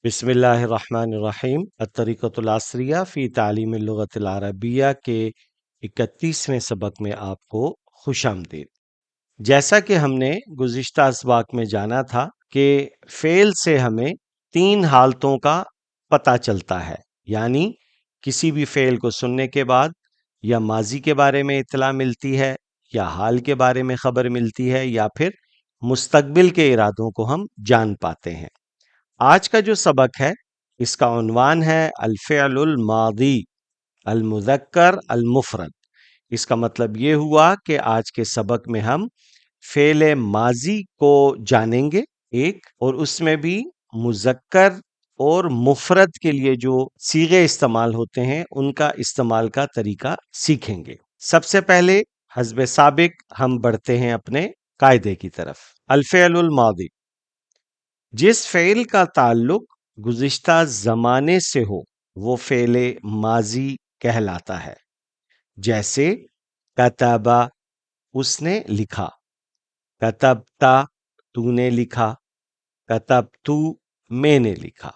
بسم اللہ الرحمن الرحیم الطریقۃ العصریہ فی تعلیم اللغۃ العربیہ کے 31ویں سبق میں آپ کو خوش آمدید۔ جیسا کہ ہم نے گزشتہ اسباق میں جانا تھا کہ فعل سے ہمیں 3 حالتوں کا پتہ چلتا ہے، یعنی کسی بھی فعل کو سننے کے بعد یا ماضی کے بارے میں اطلاع ملتی ہے، یا حال کے بارے میں خبر ملتی ہے، یا پھر مستقبل کے ارادوں کو ہم جان پاتے ہیں۔ آج کا جو سبق ہے اس کا عنوان ہے الفعل الماضی المذکر المفرد۔ اس کا مطلب یہ ہوا کہ آج کے سبق میں ہم فعل ماضی کو جانیں گے ایک، اور اس میں بھی مذکر اور مفرد کے لیے جو صیغے استعمال ہوتے ہیں ان کا استعمال کا طریقہ سیکھیں گے۔ سب سے پہلے حسب سابق ہم بڑھتے ہیں اپنے قاعدے کی طرف۔ الفعل الماضی، جس فعل کا تعلق گزشتہ زمانے سے ہو وہ فعل ماضی کہلاتا ہے۔ جیسے کتبا، اس نے لکھا، کتبتا، تو نے لکھا، کتبتو، میں نے لکھا۔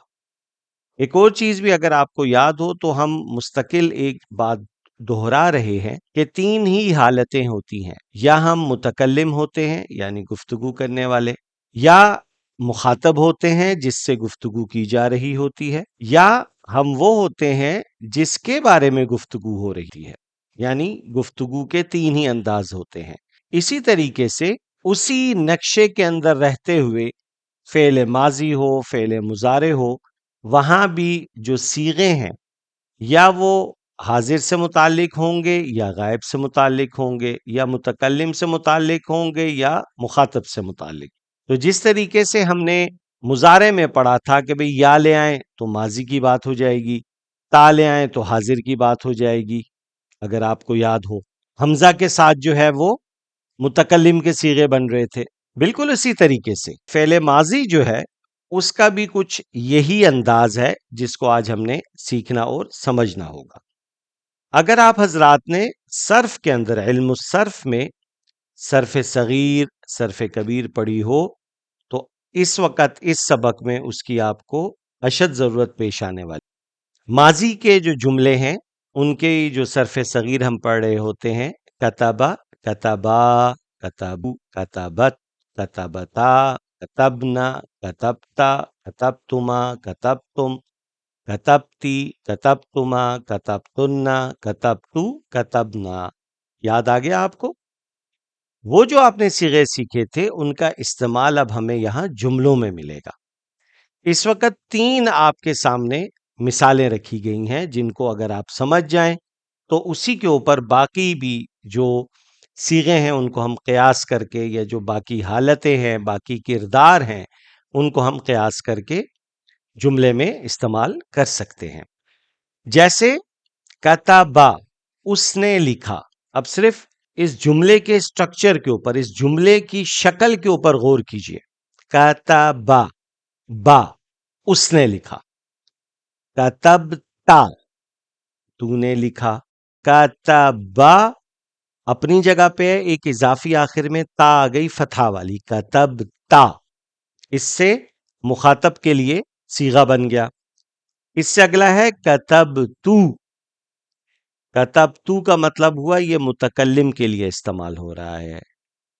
ایک اور چیز بھی اگر آپ کو یاد ہو تو ہم مستقل ایک بات دہرا رہے ہیں کہ 3 ہی حالتیں ہوتی ہیں، یا ہم متکلم ہوتے ہیں یعنی گفتگو کرنے والے، یا مخاطب ہوتے ہیں جس سے گفتگو کی جا رہی ہوتی ہے، یا ہم وہ ہوتے ہیں جس کے بارے میں گفتگو ہو رہی ہے۔ یعنی گفتگو کے 3 ہی انداز ہوتے ہیں۔ اسی طریقے سے اسی نقشے کے اندر رہتے ہوئے فعل ماضی ہو، فعل مضارع ہو، وہاں بھی جو صیغے ہیں یا وہ حاضر سے متعلق ہوں گے یا غائب سے متعلق ہوں گے، یا متکلم سے متعلق ہوں گے یا مخاطب سے متعلق۔ تو جس طریقے سے ہم نے مضارع میں پڑھا تھا کہ بھئی یا لے آئیں تو ماضی کی بات ہو جائے گی، تا لے آئیں تو حاضر کی بات ہو جائے گی، اگر آپ کو یاد ہو۔ حمزہ کے ساتھ جو ہے وہ متکلم کے صیغے بن رہے تھے۔ بالکل اسی طریقے سے فعل ماضی جو ہے اس کا بھی کچھ یہی انداز ہے جس کو آج ہم نے سیکھنا اور سمجھنا ہوگا۔ اگر آپ حضرات نے صرف کے اندر علم الصرف میں صرف صغیر، صرف کبیر پڑھی ہو تو اس وقت اس سبق میں اس کی آپ کو اشد ضرورت پیش آنے والی۔ ماضی کے جو جملے ہیں ان کے جو صرف صغیر ہم پڑھ رہے ہوتے ہیں، کتبا، کتبا، کتبو، کتبت، کتبتا، کتبنا، کتبتا، کتبتما، کتبتم، کتبتی، کتبتما، کتبتنا، کتبتو، کتبنا۔ یاد آ گیا آپ کو؟ وہ جو آپ نے صیغے سیکھے تھے ان کا استعمال اب ہمیں یہاں جملوں میں ملے گا۔ اس وقت 3 آپ کے سامنے مثالیں رکھی گئی ہیں جن کو اگر آپ سمجھ جائیں تو اسی کے اوپر باقی بھی جو صیغے ہیں ان کو ہم قیاس کر کے، یا جو باقی حالتیں ہیں، باقی کردار ہیں، ان کو ہم قیاس کر کے جملے میں استعمال کر سکتے ہیں۔ جیسے کتبا، اس نے لکھا۔ اب صرف اس جملے کے سٹرکچر کے اوپر، اس جملے کی شکل کے اوپر غور کیجئے۔ کتبا، با، اس نے لکھا۔ کتبتا، تو نے لکھا۔ کتبا، اپنی جگہ پہ ایک اضافی آخر میں تا آ گئی فتحہ والی، کتبتا، اس سے مخاطب کے لیے صیغہ بن گیا۔ اس سے اگلا ہے کتبتو۔ کتبتو کا مطلب ہوا یہ متکلم کے لیے استعمال ہو رہا ہے۔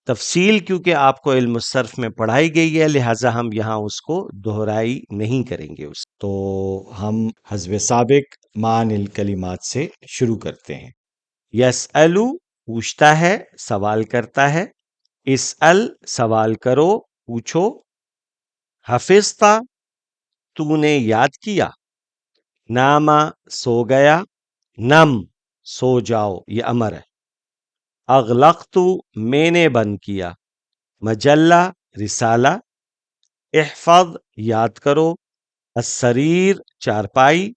تفصیل کیونکہ آپ کو علم الصرف میں پڑھائی گئی ہے لہٰذا ہم یہاں اس کو دہرائی نہیں کریں گے۔ تو ہم حسب سابق معانی الکلمات سے شروع کرتے ہیں۔ یسألو، پوچھتا ہے، سوال کرتا ہے۔ اسأل، سوال کرو، پوچھو۔ حفظتا، تو نے یاد کیا۔ ناما، سو گیا۔ نم، سو جاؤ، یہ امر ہے۔ اغلقتو، میں نے بند کیا۔ مجلہ، رسالہ۔ احفظ، یاد کرو۔ السریر، چارپائی۔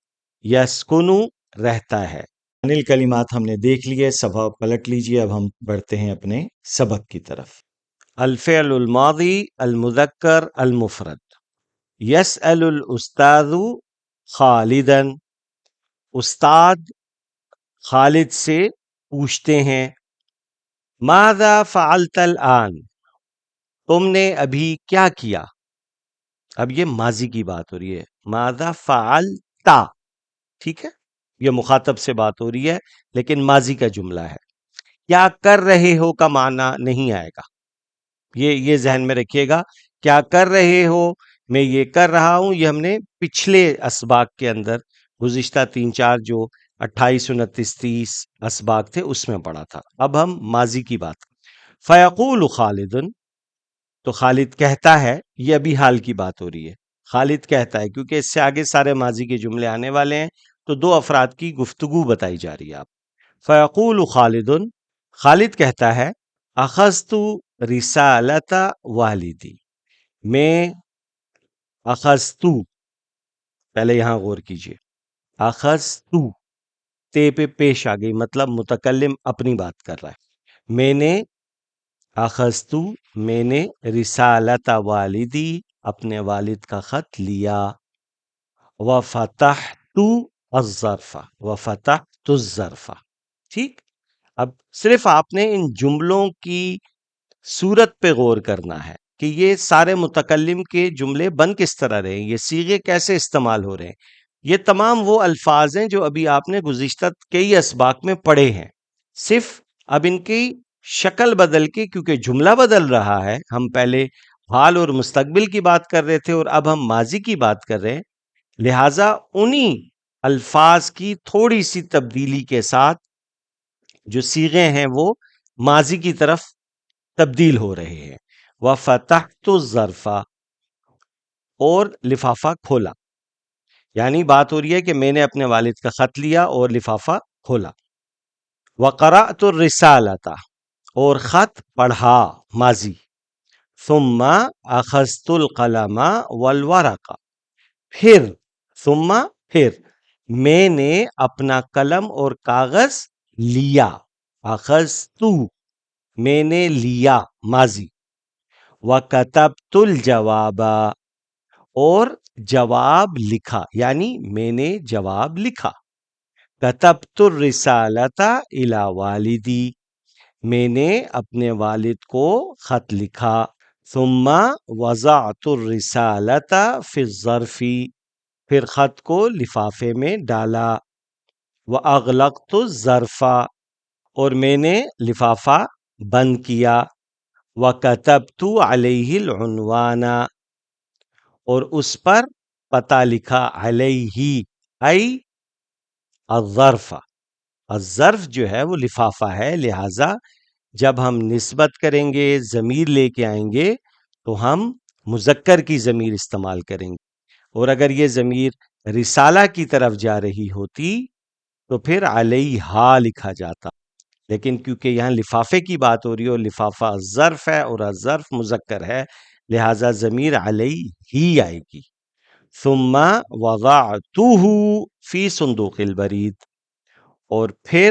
یسکنو، رہتا ہے۔ انل کلمات ہم نے دیکھ لیے، صفحہ پلٹ لیجئے۔ اب ہم بڑھتے ہیں اپنے سبق کی طرف۔ الفعل الماضی المذکر المفرد۔ یسأل الاستاذ خالدا، استاد خالد سے پوچھتے ہیں۔ ماذا فعلت الآن، تم نے ابھی کیا کیا؟ اب یہ ماضی کی بات ہو رہی ہے، ماذا فعلتا، ٹھیک ہے، یہ مخاطب سے بات ہو رہی ہے لیکن ماضی کا جملہ ہے. کیا کر رہے ہو کا معنی نہیں آئے گا، یہ ذہن میں رکھیے گا. کیا کر رہے ہو، میں یہ کر رہا ہوں، یہ ہم نے پچھلے اسباق کے اندر گزشتہ 3-4 جو 28 29 30 اسباق تھے اس میں پڑھا تھا. اب ہم ماضی کی بات. فیقول خالد، تو خالد کہتا ہے، یہ ابھی حال کی بات ہو رہی ہے. خالد کہتا ہے کیونکہ اس سے آگے سارے ماضی کے جملے آنے والے ہیں، تو 2 افراد کی گفتگو بتائی جا رہی ہے. آپ فیقول خالد، خالد کہتا ہے، اخذت رسالت والدی، میں اخذت، پہلے یہاں غور کیجئے، اخذت تے پہ پیش آ گئی، مطلب متکلم اپنی بات کر رہا ہے. میں نے اخذت، میں نے رسالت والدی، اپنے والد کا خط لیا. وفتحت الظرف، وفتحت الظرف، ٹھیک. اب صرف آپ نے ان جملوں کی صورت پہ غور کرنا ہے کہ یہ سارے متکلم کے جملے بن کس طرح رہے ہیں، یہ صیغے کیسے استعمال ہو رہے ہیں. یہ تمام وہ الفاظ ہیں جو ابھی آپ نے گزشتہ کئی اسباق میں پڑھے ہیں، صرف اب ان کی شکل بدل کے، کیونکہ جملہ بدل رہا ہے. ہم پہلے حال اور مستقبل کی بات کر رہے تھے اور اب ہم ماضی کی بات کر رہے ہیں، لہٰذا انہی الفاظ کی تھوڑی سی تبدیلی کے ساتھ جو صیغے ہیں وہ ماضی کی طرف تبدیل ہو رہے ہیں. وَفَتَحْتُ الظَّرْفَ، اور لفافہ کھولا، یعنی بات ہو رہی ہے کہ میں نے اپنے والد کا خط لیا اور لفافہ کھولا. وَقَرَأْتُ الرِّسَالَةَ، اور خط پڑھا، ماضی. ثُمَّ أَخَذْتُ الْقَلَمَ وَالْوَرَقَ، پھر، ثم، پھر، میں نے اپنا قلم اور کاغذ لیا. اخذت، میں نے لیا، ماضی. وَكَتَبْتُ الْجَوَابَ، اور جواب لکھا، یعنی میں نے جواب لکھا. كَتَبْتُ الرِّسَالَةَ إِلَى والدی، میں نے اپنے والد کو خط لکھا. ثم وضعت الرسالة في الظرف، پھر خط کو لفافے میں ڈالا. وَأَغْلَقْتُ الظَّرْفَ، اور میں نے لفافہ بند کیا. وَكَتَبْتُ عَلَيْهِ الْعُنْوَانَ، اور اس پر پتہ لکھا. علیہ ای الظرف، الظرف جو ہے وہ لفافہ ہے، لہٰذا جب ہم نسبت کریں گے، ضمیر لے کے آئیں گے تو ہم مذکر کی ضمیر استعمال کریں گے. اور اگر یہ ضمیر رسالہ کی طرف جا رہی ہوتی تو پھر علیہا لکھا جاتا، لیکن کیونکہ یہاں لفافے کی بات ہو رہی ہے اور لفافہ ظرف ہے اور الظرف مذکر ہے، لہٰذا ضمیر علیہ ہی آئے گی. ثم وضعتہ فی صندوق البرید، اور پھر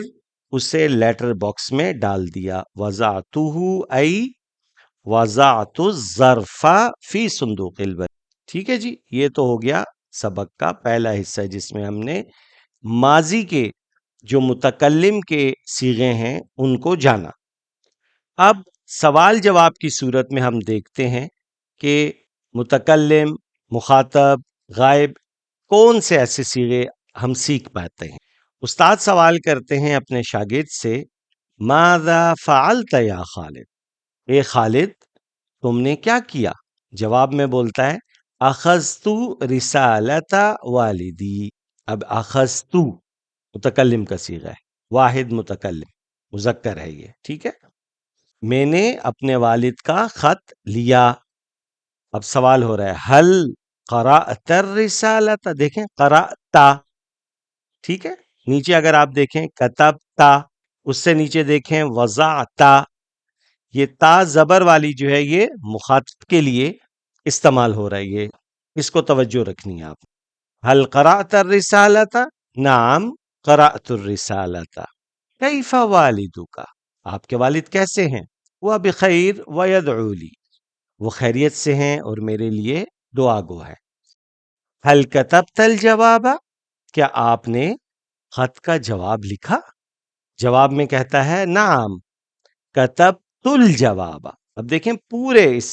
اسے لیٹر باکس میں ڈال دیا. وضعتہ ای وضعت الظرف فی صندوق البرید. ٹھیک ہے جی، یہ تو ہو گیا سبق کا پہلا حصہ جس میں ہم نے ماضی کے جو متکلم کے صیغے ہیں ان کو جانا. اب سوال جواب کی صورت میں ہم دیکھتے ہیں کہ متکلم، مخاطب، غائب، کون سے ایسے صیغے ہم سیکھ پاتے ہیں. استاد سوال کرتے ہیں اپنے شاگرد سے، ماذا فعلت یا خالد، اے خالد تم نے کیا کیا؟ جواب میں بولتا ہے، اخذت رسالت والدی. اب اخذت متکلم کا صیغہ ہے، واحد متکلم، مذکر ہے یہ، ٹھیک ہے. میں نے اپنے والد کا خط لیا. اب سوال ہو رہا ہے، حل قرأت الرسالۃ، دیکھیں قرأت، ٹھیک ہے. نیچے اگر آپ دیکھیں کتبتا، اس سے نیچے دیکھیں وضعتا، یہ تا زبر والی جو ہے یہ مخاطب کے لیے استعمال ہو رہا ہے، یہ اس کو توجہ رکھنی ہے آپ. حل قرأت الرسالۃ، نعم قرأت الرسالۃ. کیف والدک، آپ کے والد کیسے ہیں؟ وہ بخیر ویدعو لی، وہ خیریت سے ہیں اور میرے لیے دعا گو ہے. حل کتبت الجواب، کیا آپ نے خط کا جواب لکھا؟ جواب میں کہتا ہے نعم کتبت الجواب. اب دیکھیں پورے اس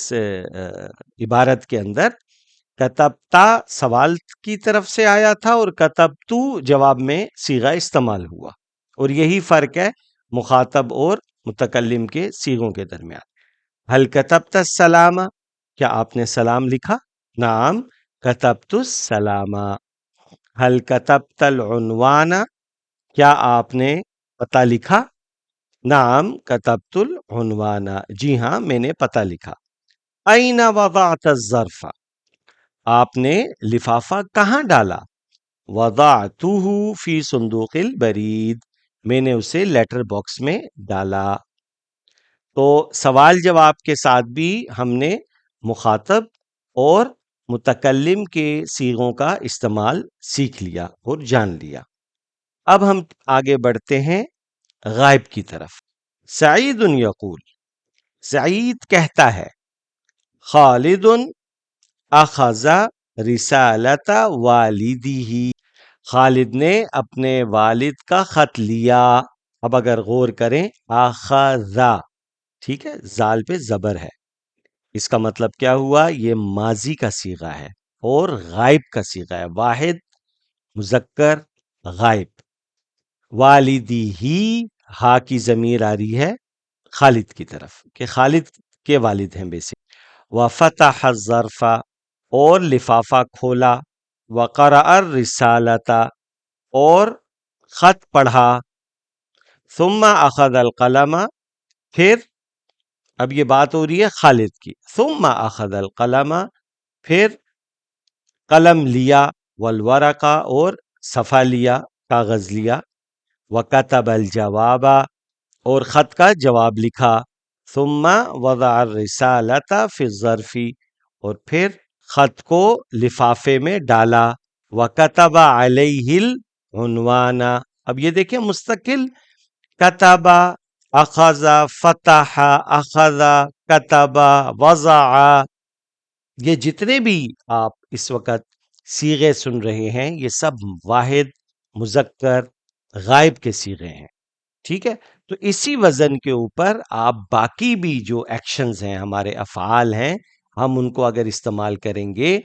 عبارت کے اندر کتبتا سوال کی طرف سے آیا تھا اور کتبتو جواب میں صیغہ استعمال ہوا، اور یہی فرق ہے مخاطب اور متکلم کے صیغوں کے درمیان۔ حل کتبت السلام، کیا آپ نے سلام لکھا؟ نعم کتبت السلام۔ حل کتبت العنوان، کیا آپ نے پتہ لکھا؟ نعم کتبت العنوان، جی ہاں میں نے پتہ لکھا۔ این وضعت الظرف، آپ نے لفافہ کہاں ڈالا؟ وضعتہ فی صندوق البرید، میں نے اسے لیٹر باکس میں ڈالا۔ تو سوال جواب کے ساتھ بھی ہم نے مخاطب اور متکلم کے صیغوں کا استعمال سیکھ لیا اور جان لیا۔ اب ہم آگے بڑھتے ہیں غائب کی طرف۔ سعید یقول، سعید کہتا ہے، خالد اخذ رسالت والدہ، خالد نے اپنے والد کا خط لیا۔ اب اگر غور کریں، اخذ، ٹھیک ہے، زال پہ زبر ہے، اس کا مطلب کیا ہوا؟ یہ ماضی کا صیغہ ہے اور غائب کا صیغہ ہے، واحد مذکر غائب۔ والدی ہی، ہا کی ضمیر آ رہی ہے خالد کی طرف کہ خالد کے والد ہیں بیسک۔ وفتح الظرف، اور لفافہ کھولا۔ وقرأ الرسالۃ، اور خط پڑھا۔ ثم اخذ القلم، پھر، اب یہ بات ہو رہی ہے خالد کی، ثم اخذ القلم، پھر قلم لیا، والورق، اور صفحہ لیا، کاغذ لیا، وکتب الجواب، اور خط کا جواب لکھا، ثم وضع الرسالۃ فی الظرف، اور پھر خط کو لفافے میں ڈالا، وکتب علیہ العنوان۔ اب یہ دیکھیں مستقل، کتب، اخذ، فتح، اخذ، کتب، وضع، یہ جتنے بھی آپ اس وقت صیغے سن رہے ہیں یہ سب واحد مذکر غائب کے صیغے ہیں، ٹھیک ہے؟ تو اسی وزن کے اوپر آپ باقی بھی جو ایکشنز ہیں، ہمارے افعال ہیں، ہم ان کو اگر استعمال کریں گے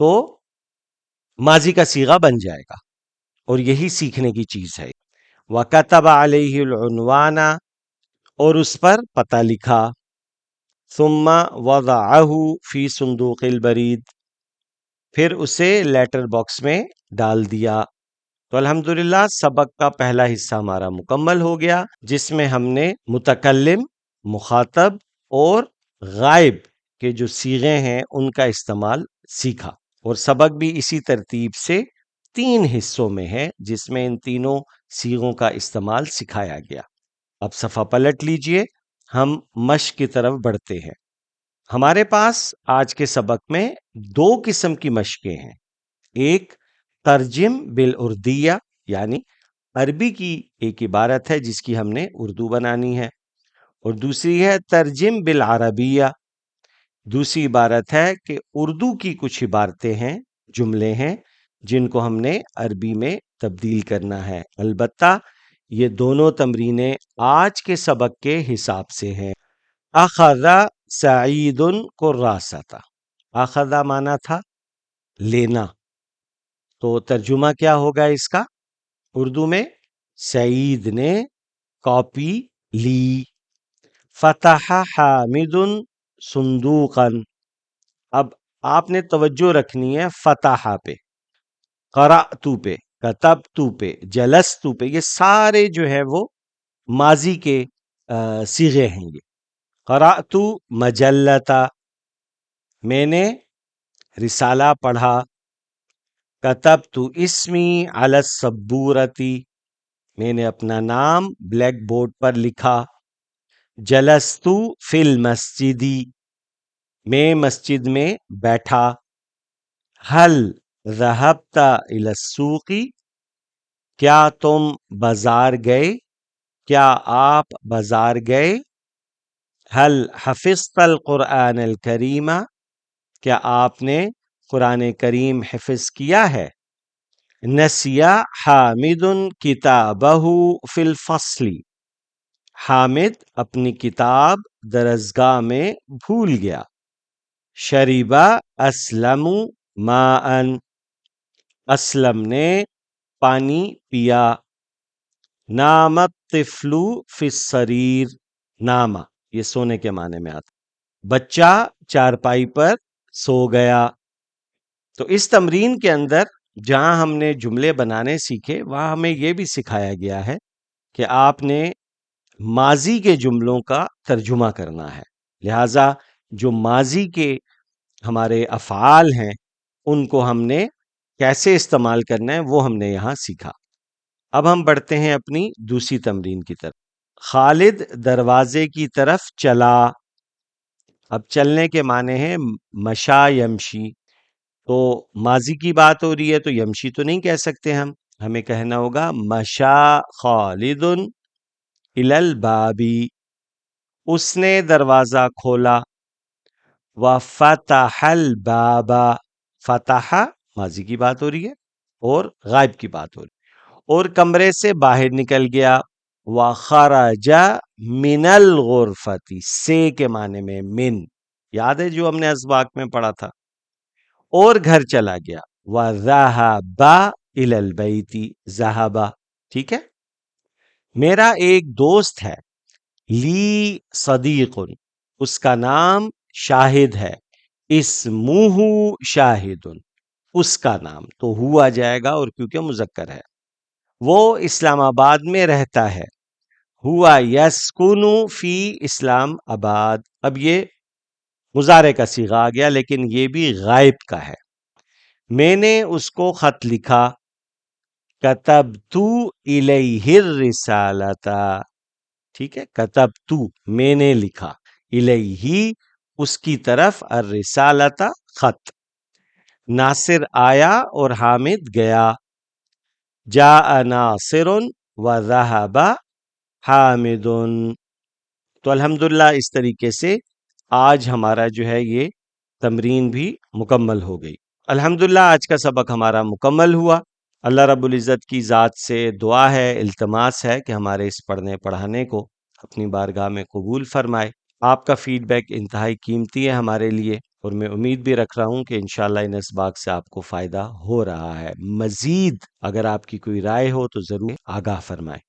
تو ماضی کا صیغہ بن جائے گا، اور یہی سیکھنے کی چیز ہے۔ وَكَتَبَ عَلَيْهِ الْعُنْوَانَ، اور اس پر پتہ لکھا۔ ثُمَّ وَضَعَهُ فِي صُندُوقِ الْبَرِيدِ، پھر اسے لیٹر باکس میں ڈال دیا۔ تو الحمدللہ سبق کا پہلا حصہ ہمارا مکمل ہو گیا، جس میں ہم نے متکلم، مخاطب اور غائب کے جو صیغے ہیں ان کا استعمال سیکھا، اور سبق بھی اسی ترتیب سے 3 حصوں میں ہے جس میں ان تینوں صیغوں کا استعمال سکھایا گیا۔ اب صفحہ پلٹ لیجئے، ہم مشق کی طرف بڑھتے ہیں۔ ہمارے پاس آج کے سبق میں 2 قسم کی مشقیں ہیں، ایک ترجم بالاردیہ، یعنی عربی کی ایک عبارت ہے جس کی ہم نے اردو بنانی ہے، اور دوسری ہے ترجم بالعربیہ، دوسری عبارت ہے کہ اردو کی کچھ عبارتیں ہیں، جملے ہیں جن کو ہم نے عربی میں تبدیل کرنا ہے۔ البتہ یہ دونوں تمرینیں آج کے سبق کے حساب سے ہیں۔ اخذ سعید کراستہ، اخذ مانا تھا لینا، تو ترجمہ کیا ہوگا اس کا اردو میں؟ سعید نے کاپی لی۔ فتح حامد صندوقا، اب آپ نے توجہ رکھنی ہے فتح پہ، قرأت پہ، کتبت پہ، جلست پہ، یہ سارے جو ہے وہ ماضی کے صیغے ہیں۔ یہ قرأت مجلتا، میں نے رسالہ پڑھا۔ کتبت اسمی علی السبورتی، میں نے اپنا نام بلیک بورڈ پر لکھا۔ جلست فی المسجدی، میں مسجد میں بیٹھا۔ حل ذهبت الی السوق، کیا تم بازار گئے؟ کیا آپ بازار گئے؟ حل حفظت القرآن الکریم، کیا آپ نے قرآن کریم حفظ کیا ہے؟ نسی حامد کتابہ فی الفصل، حامد اپنی کتاب درسگاہ میں بھول گیا۔ شرب اسلم ماءن، اسلم نے پانی پیا، نام الطفل فی السریر، ناما یہ سونے کے معنی میں آتا، بچہ چارپائی پر سو گیا۔ تو اس تمرین کے اندر جہاں ہم نے جملے بنانے سیکھے وہاں ہمیں یہ بھی سکھایا گیا ہے کہ آپ نے ماضی کے جملوں کا ترجمہ کرنا ہے، لہٰذا جو ماضی کے ہمارے افعال ہیں ان کو ہم نے کیسے استعمال کرنا ہے وہ ہم نے یہاں سیکھا۔ اب ہم بڑھتے ہیں اپنی دوسری تمرین کی طرف۔ خالد دروازے کی طرف چلا، اب چلنے کے معنی ہے مشا یمشی، تو ماضی کی بات ہو رہی ہے تو یمشی تو نہیں کہہ سکتے ہمیں کہنا ہوگا مشا خالد الی الباب، اس نے دروازہ کھولا، وفتح الباب، فتح ماضی کی بات ہو رہی ہے اور غائب کی بات ہو رہی ہے، اور کمرے سے باہر نکل گیا، وخرج من الغرفۃ، سے کے معنی میں من، یاد ہے جو ہم نے اسباق میں پڑھا تھا، اور گھر چلا گیا، وذهب الى البیت، ذهب، ٹھیک ہے۔ میرا ایک دوست ہے، لی صدیق، اس کا نام شاہد ہے، اسمہ شاہد، اس کا نام تو ہوا جائے گا اور کیونکہ مذکر ہے، وہ اسلام آباد میں رہتا ہے، ہوا یسکن فی اسلام آباد، اب یہ مضارع کا صیغہ آ گیا لیکن یہ بھی غائب کا ہے۔ میں نے اس کو خط لکھا، کتبت الیہ الرسالۃ، ٹھیک ہے، کتبت میں نے لکھا، الیہ اس کی طرف، الرسالۃ خط، ناصر آیا اور حامد گیا، جاء ناصر وذهب حامد، تو الحمدللہ اس طریقے سے آج ہمارا جو ہے یہ تمرین بھی مکمل ہو گئی۔ الحمدللہ آج کا سبق ہمارا مکمل ہوا۔ اللہ رب العزت کی ذات سے دعا ہے، التماس ہے کہ ہمارے اس پڑھنے پڑھانے کو اپنی بارگاہ میں قبول فرمائے۔ آپ کا فیڈ بیک انتہائی قیمتی ہے ہمارے لیے، اور میں امید بھی رکھ رہا ہوں کہ انشاءاللہ ان اسباق سے آپ کو فائدہ ہو رہا ہے۔ مزید اگر آپ کی کوئی رائے ہو تو ضرور آگاہ فرمائیں۔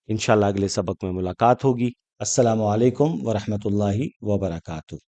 انشاءاللہ اگلے سبق میں ملاقات ہوگی۔ السلام علیکم ورحمۃ اللہ وبرکاتہ۔